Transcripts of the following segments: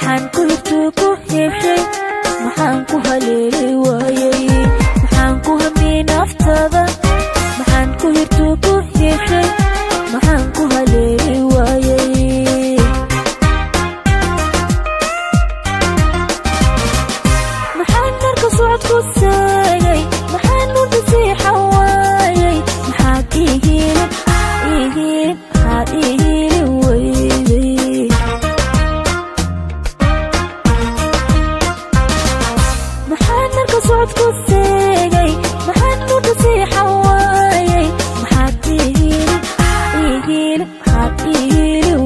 maxaan ku hirtuu ku heeshay maxaan ku haleeli waayay maxaan ku hamiyey naftada maxaan ku hirtuu ku heeshay maxaan ku haleeli waayay maxaan marka socod ku saagay maxaan nurda siixan waayay maxaad ihiilin wayday maxaan marka socod ku saagay maxaan nurda siixan waayay maxaad ihiilin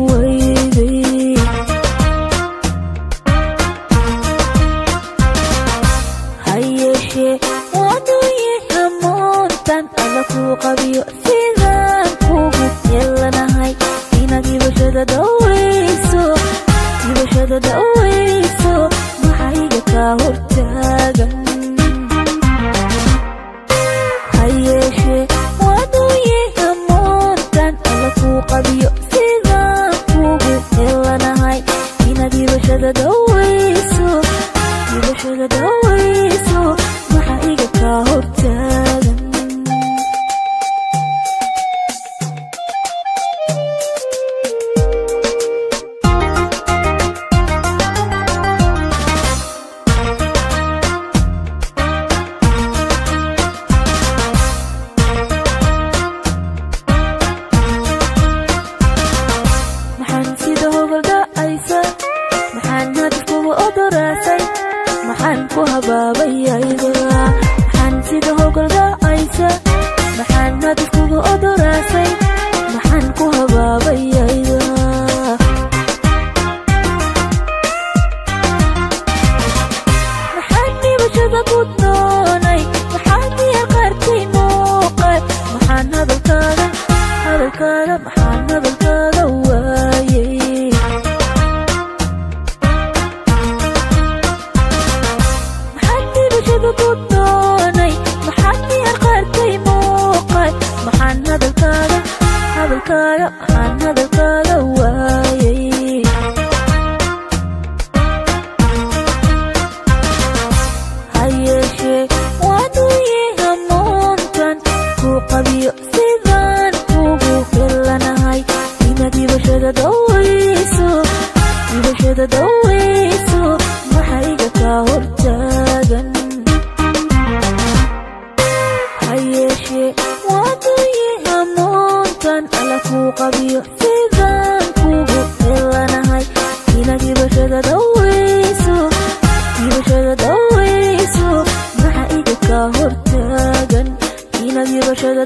wayday hayeeshee waduye hamoontan alla kuu qabiyo sidaan kugu yeelanahay inaad ibashada dhawayso maxayga kaa hortaagan hayeeshee waduye hamoontan alla kuu qabiyo sidaan kugu yeelanahay inaad ibashada dhawayso maxayga kaa hortaagan maxaan sida hogol dhacaysa maxaan hadaf kugu odoraasay maxaan ku habaabayayda maxaan sida hogol dhacaysa maxaan hadaf kugu odoraasay maxaan ku habaabayayda maxaan dhibashada ku doonay maxaan diyaar qaarkay muuqay maxaan hadalkaaga waayay maxaan dhibashada ku doonay maxaan diyaar qaarkay muuqay maxaan hadalkaaga waayay hayeeshee waduye hamoontan kuu qabiyo sidaan kugu helanahay inaad ibashada dhawayso maxayga kaa hortaagan hayeeshee waduye hamoontan alla kuu qabiyo sidaan kugu helanahay inaad ibashada dhawayso maxayga kaa hortaagan inaad ibashada